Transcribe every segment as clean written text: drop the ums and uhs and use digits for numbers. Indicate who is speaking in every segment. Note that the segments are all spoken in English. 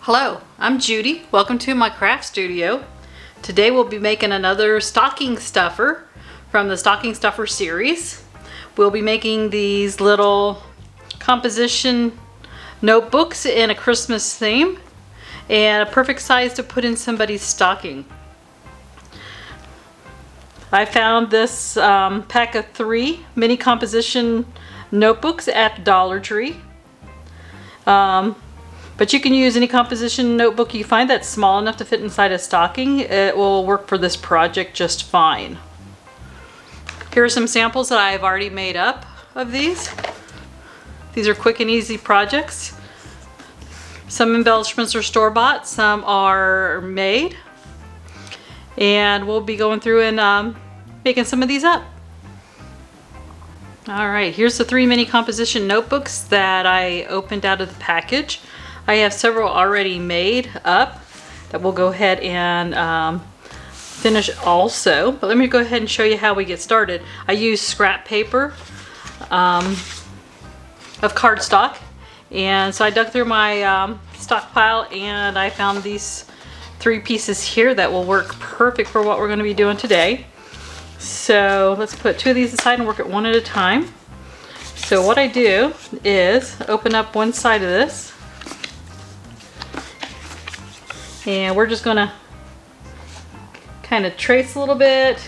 Speaker 1: Hello, I'm Judy. Welcome to my craft studio. Today we'll be making another stocking stuffer from the stocking stuffer series. We'll be making these little composition notebooks in a Christmas theme and a perfect size to put in somebody's stocking. I found this pack of 3 mini composition notebooks at Dollar Tree. But you can use any composition notebook you find that's small enough to fit inside a stocking. It will work for this project just fine. Here are some samples that I've already made up of these. These are quick and easy projects. Some embellishments are store-bought, some are made. And we'll be going through and making some of these up. Alright, here's the 3 mini composition notebooks that I opened out of the package. I have several already made up that we'll go ahead and finish also. But let me go ahead and show you how we get started. I use scrap paper of cardstock. And so I dug through my stockpile and I found these 3 pieces here that will work perfect for what we're going to be doing today. So let's put 2 of these aside and work it one at a time. So what I do is open up one side of this. And we're just gonna kind of trace a little bit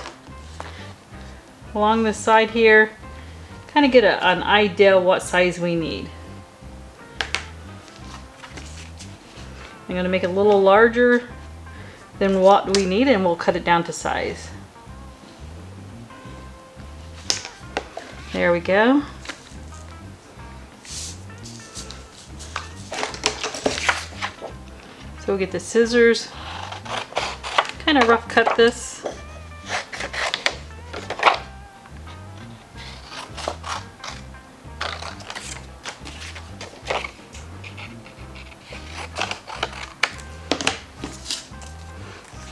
Speaker 1: along this side here, kind of get an idea of what size we need. I'm gonna make it a little larger than what we need and we'll cut it down to size. There we go. So we'll get the scissors, kind of rough cut this.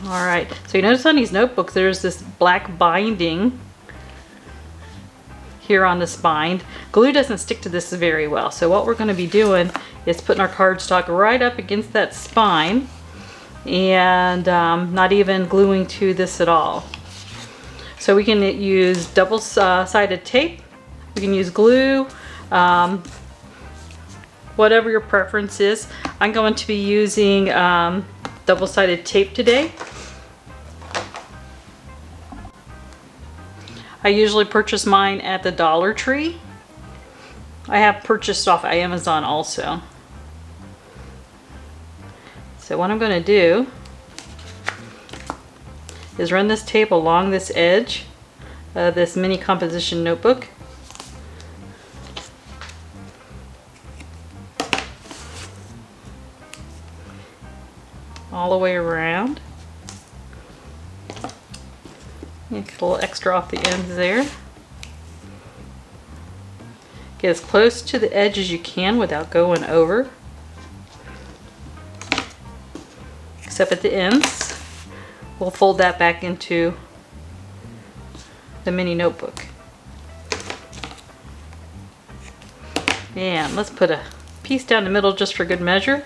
Speaker 1: All right, so you notice on these notebooks there's this black binding here on the spine. Glue doesn't stick to this very well, so what we're going to be doing is putting our cardstock right up against that spine and not even gluing to this at all. So we can use double-sided tape, we can use glue, whatever your preference is. I'm going to be using double-sided tape today. I usually purchase mine at the Dollar Tree. I have purchased off Amazon also. So what I'm going to do is run this tape along this edge of this mini composition notebook. All the way around. Get a little extra off the ends there. Get as close to the edge as you can without going over. Except at the ends. We'll fold that back into the mini notebook. And let's put a piece down the middle just for good measure.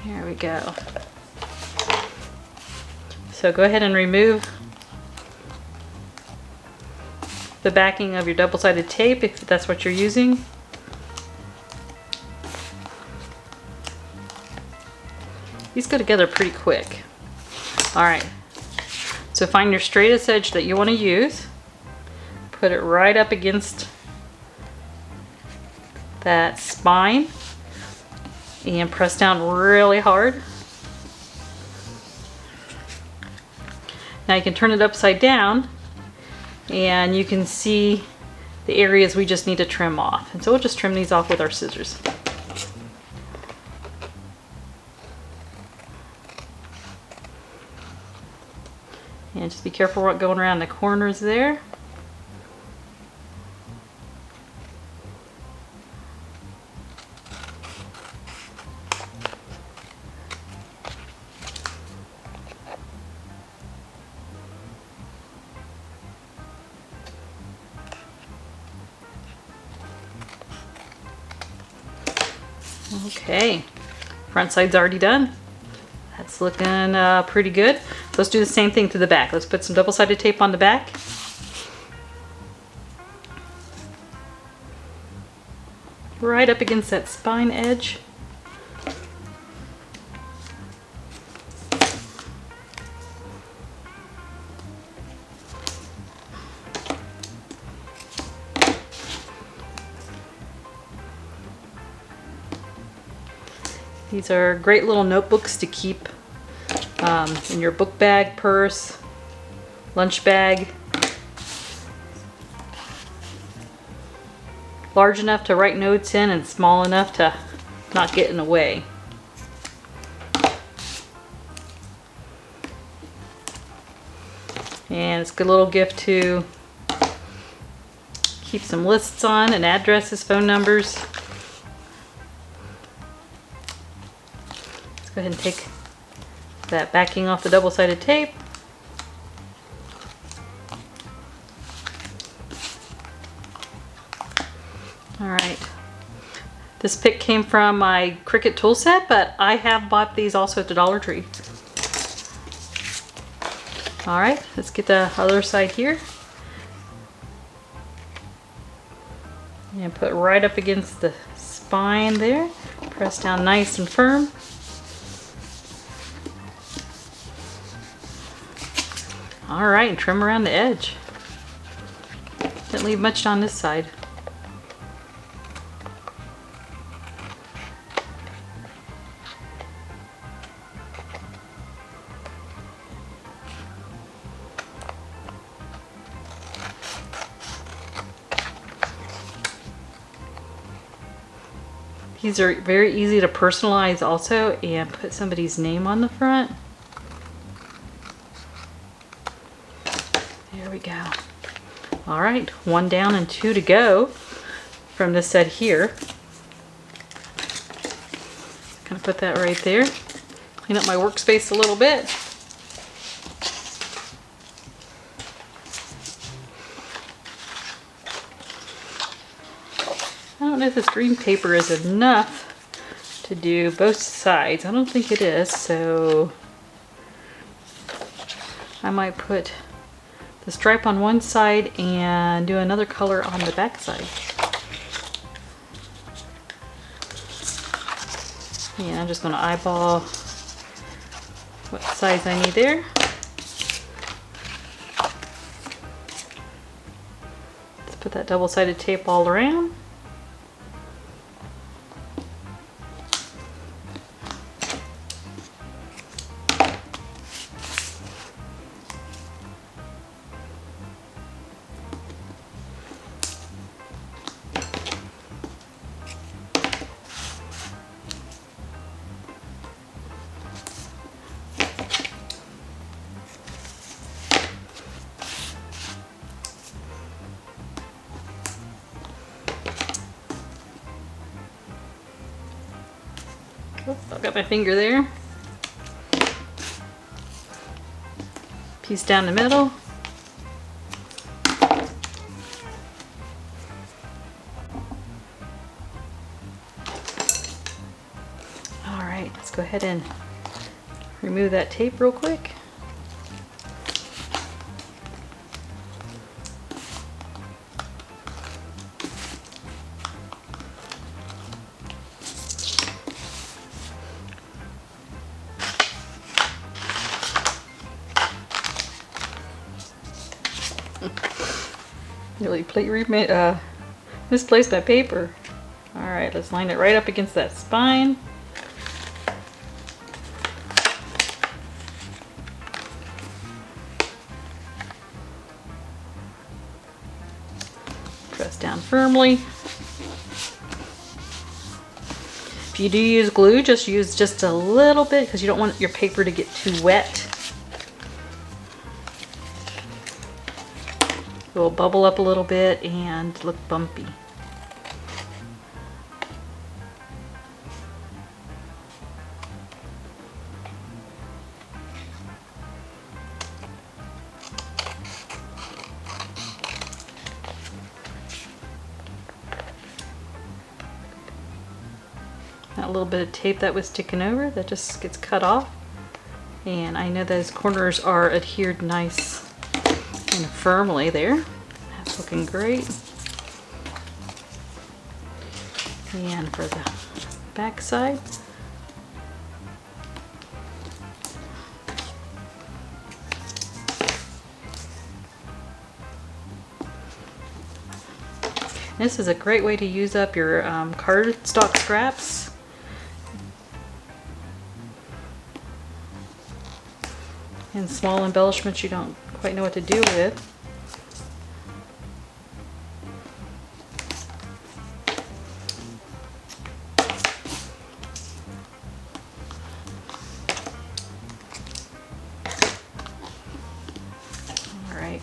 Speaker 1: There we go. So go ahead and remove the backing of your double-sided tape if that's what you're using. These go together pretty quick. Alright, so find your straightest edge that you want to use. Put it right up against that spine and press down really hard. Now you can turn it upside down and you can see the areas we just need to trim off. And so we'll just trim these off with our scissors. And just be careful what going around the corners there. Okay, front side's already done. That's looking pretty good. Let's do the same thing to the back. Let's put some double-sided tape on the back. Right up against that spine edge. These are great little notebooks to keep in your book bag, purse, lunch bag. Large enough to write notes in and small enough to not get in the way. And it's a good little gift to keep some lists on and addresses, phone numbers. Let's go ahead and take that backing off the double-sided tape. All right. This pick came from my Cricut tool set, but I have bought these also at the Dollar Tree. All right, let's get the other side here. And put right up against the spine there. Press down nice and firm. All right, and trim around the edge. Didn't leave much on this side. These are very easy to personalize also and put somebody's name on the front. There we go. All right, 1 down and 2 to go from this set here. Gonna put that right there. Clean up my workspace a little bit. I don't know if this green paper is enough to do both sides. I don't think it is, so I might put the stripe on one side and do another color on the back side. Yeah, I'm just going to eyeball what size I need there. Let's put that double-sided tape all around. I've got my finger there. Piece down the middle. All right, let's go ahead and remove that tape real quick. Really misplaced my paper. All right, let's line it right up against that spine. Press down firmly. If you do use glue, just use just a little bit because you don't want your paper to get too wet. It will bubble up a little bit and look bumpy. Now that little bit of tape that was sticking over, that just gets cut off. And I know those corners are adhered nice and firmly there. That's looking great. And for the back side, this is a great way to use up your cardstock scraps. And small embellishments you don't quite know what to do with. All right.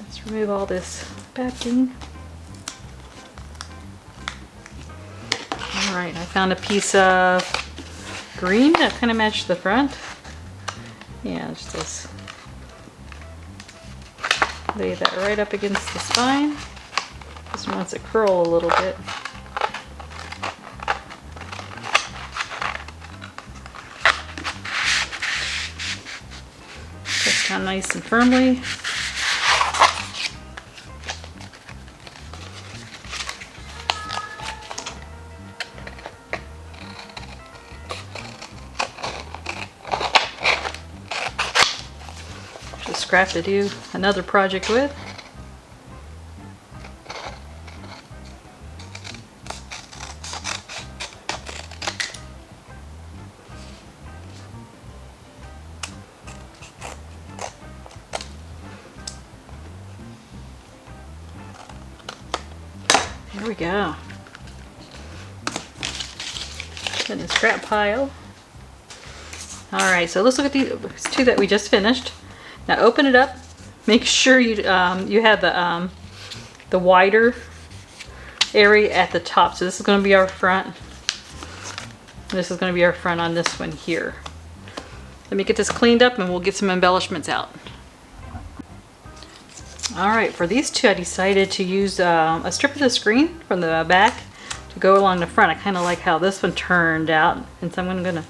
Speaker 1: Let's remove all this backing. Alright, I found a piece of green that kind of matched the front. Yeah, just lay that right up against the spine. This one wants to curl a little bit. Press down nice and firmly. Scrap to do another project with. There we go. In the scrap pile. Alright, so let's look at these two that we just finished. Now open it up. Make sure you you have the wider area at the top. So this is going to be our front. This is going to be our front on this one here. Let me get this cleaned up and we'll get some embellishments out. Alright, for these two I decided to use a strip of the screen from the back to go along the front. I kind of like how this one turned out, and so I'm going to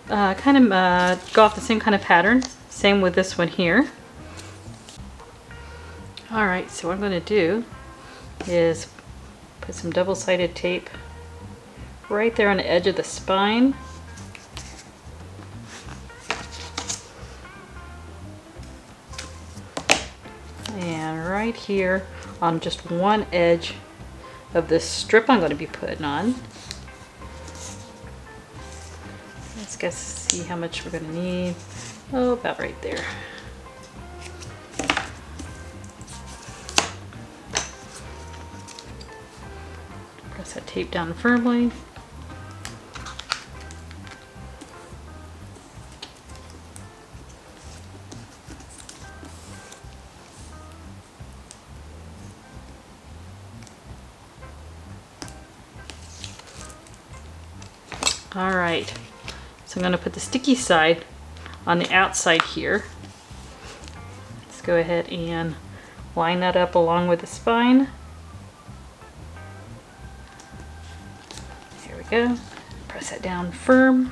Speaker 1: kind of go off the same kind of pattern. Same with this one here. Alright, so what I'm going to do is put some double-sided tape right there on the edge of the spine. And right here on just one edge of this strip I'm going to be putting on. Let's guess see how much we're going to need. Oh, about right there. Press that tape down firmly. All right, so I'm going to put the sticky side on the outside here. Let's go ahead and line that up along with the spine. There we go. Press that down firm.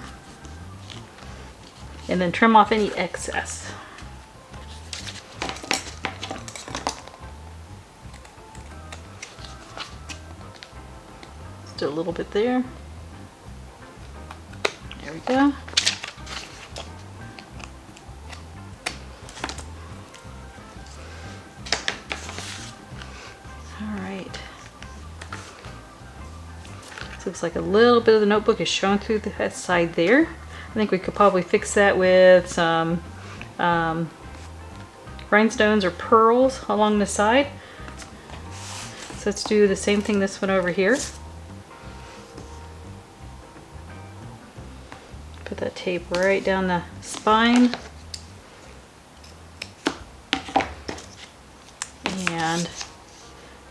Speaker 1: And then trim off any excess. Just do a little bit there. There we go. Alright. Looks like a little bit of the notebook is showing through that side there. I think we could probably fix that with some rhinestones or pearls along the side. So let's do the same thing this one over here. Put that tape right down the spine. And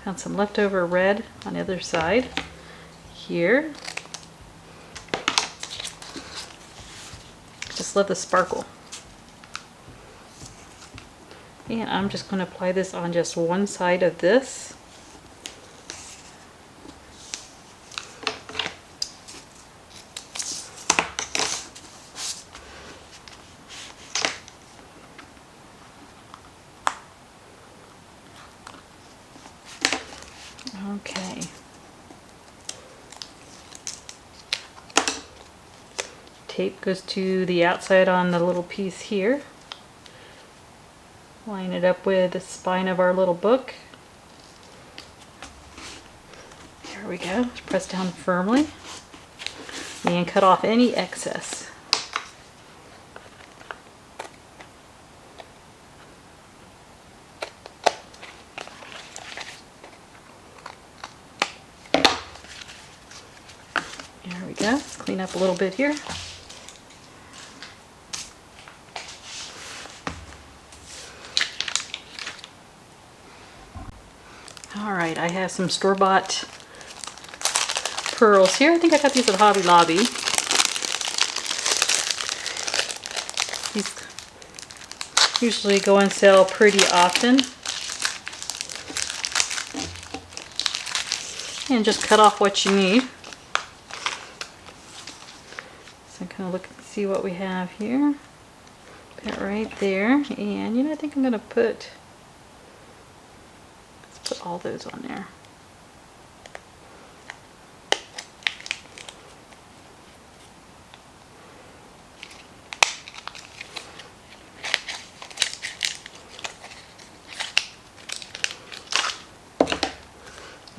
Speaker 1: found some leftover red on the other side here. Just love the sparkle. And I'm just going to apply this on just one side of this. Okay. Tape goes to the outside on the little piece here. Line it up with the spine of our little book. There we go. Press down firmly and cut off any excess. There we go. Let's clean up a little bit here. Alright, I have some store-bought pearls here. I think I got these at Hobby Lobby. These usually go on sale pretty often. And just cut off what you need. So kind of look and see what we have here. Put it right there. And you know, I think I'm going to put all those on there.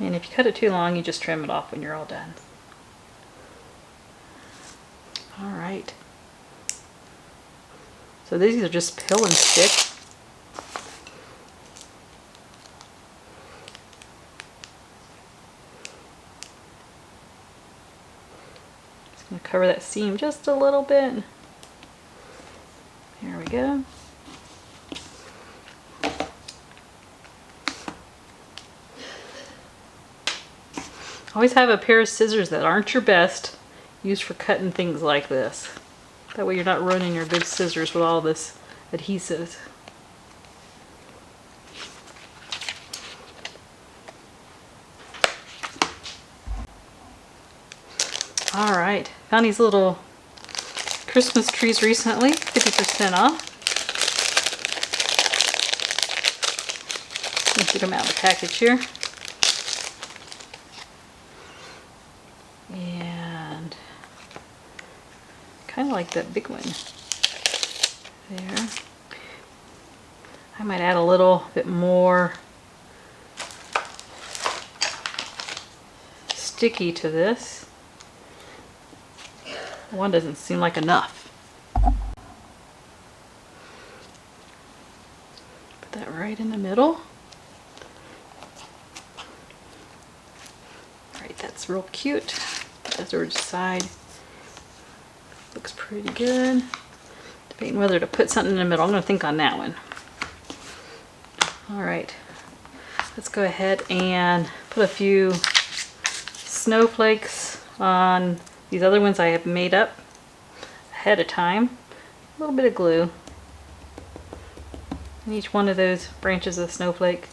Speaker 1: And if you cut it too long, you just trim it off when you're all done. Alright. So these are just pill and stick. Just going to cover that seam just a little bit. There we go. Always have a pair of scissors that aren't your best used for cutting things like this. That way you're not ruining your good scissors with all this adhesive. Alright, found these little Christmas trees recently, 50% off. Let's get them out of the package here. And kind of like that big one there. I might add a little bit more sticky to this. One doesn't seem like enough. Put that right in the middle. Alright, that's real cute. Other side looks pretty good. Debating whether to put something in the middle. I'm going to think on that one. Alright, let's go ahead and put a few snowflakes on these other ones I have made up ahead of time. A little bit of glue in each one of those branches of the snowflake.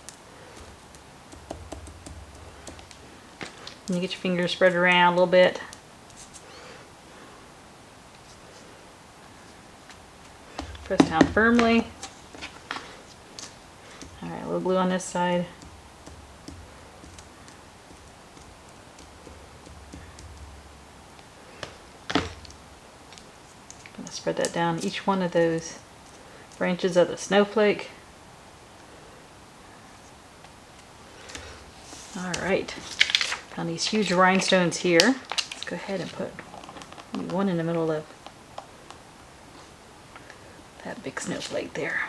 Speaker 1: And you get your fingers spread around a little bit. Press down firmly. Alright, a little glue on this side. Gonna spread that down each one of those branches of the snowflake. Alright. Found these huge rhinestones here. Let's go ahead and put one in the middle of that big snowflake there.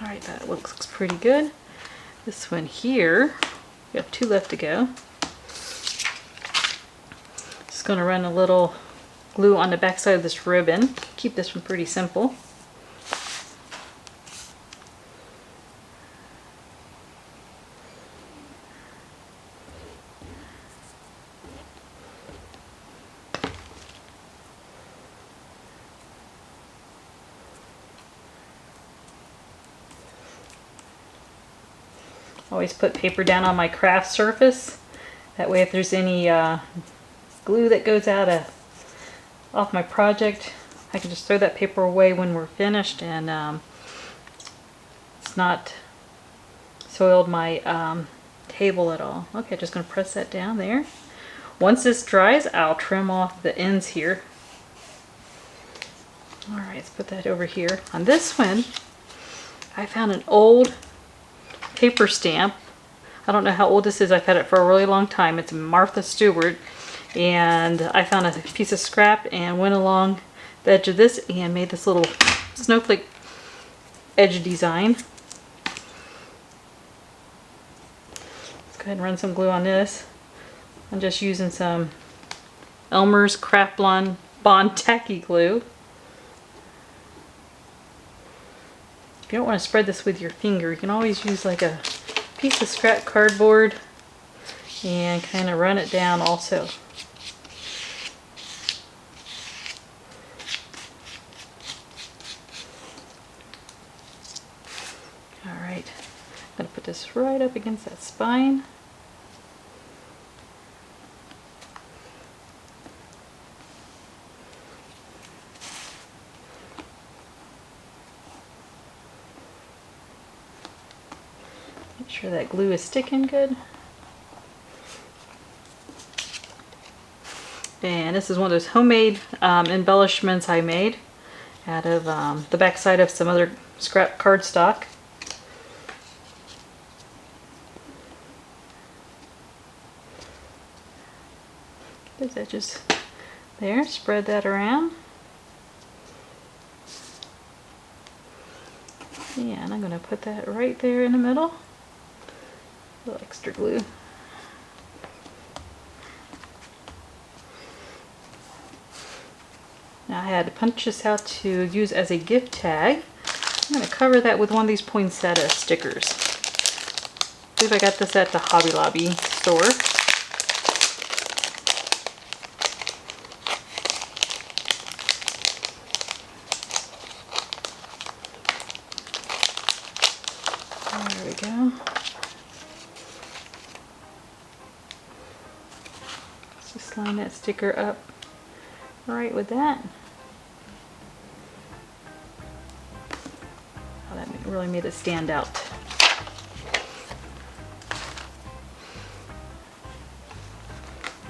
Speaker 1: Alright, that looks pretty good. This one here, we have two left to go. Just going to run a little glue on the back side of this ribbon. Keep this one pretty simple. Always put paper down on my craft surface. That way if there's any glue that goes off my project, I can just throw that paper away when we're finished, and it's not soiled my table at all. Okay, just going to press that down there. Once this dries, I'll trim off the ends here. Alright, let's put that over here. On this one, I found an old paper stamp. I don't know how old this is. I've had it for a really long time. It's Martha Stewart. And I found a piece of scrap and went along the edge of this and made this little snowflake edge design. Let's go ahead and run some glue on this. I'm just using some Elmer's Craft Bond Tacky glue. If you don't want to spread this with your finger, you can always use like a piece of scrap cardboard and kind of run it down also. Alright, I'm going to put this right up against that spine. Make sure that glue is sticking good. And this is one of those homemade embellishments I made out of the backside of some other scrap cardstock. Those edges there, spread that around. Yeah, and I'm going to put that right there in the middle. A little extra glue. Now I had to punch this out to use as a gift tag. I'm going to cover that with one of these poinsettia stickers. I believe I got this at the Hobby Lobby store. There we go. Let's just line that sticker up right with that. Oh, that really made it stand out.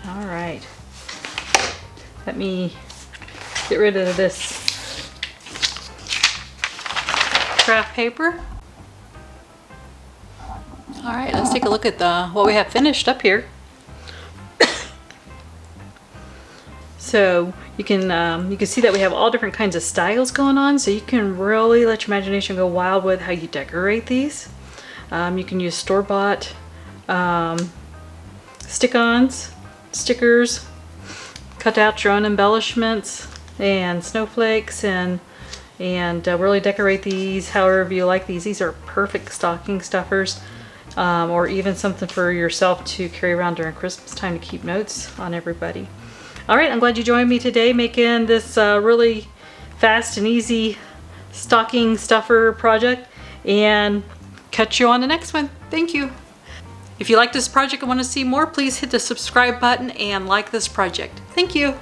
Speaker 1: All right. Let me get rid of this craft paper. All right, let's take a look at what we have finished up here. So you can see that we have all different kinds of styles going on, so you can really let your imagination go wild with how you decorate these. You can use store-bought stick-ons, stickers, cut out your own embellishments and snowflakes, and really decorate these however you like these. These are perfect stocking stuffers, or even something for yourself to carry around during Christmas time to keep notes on everybody. All right, I'm glad you joined me today making this really fast and easy stocking stuffer project, and catch you on the next one. Thank you. If you like this project and want to see more, please hit the subscribe button and like this project. Thank you.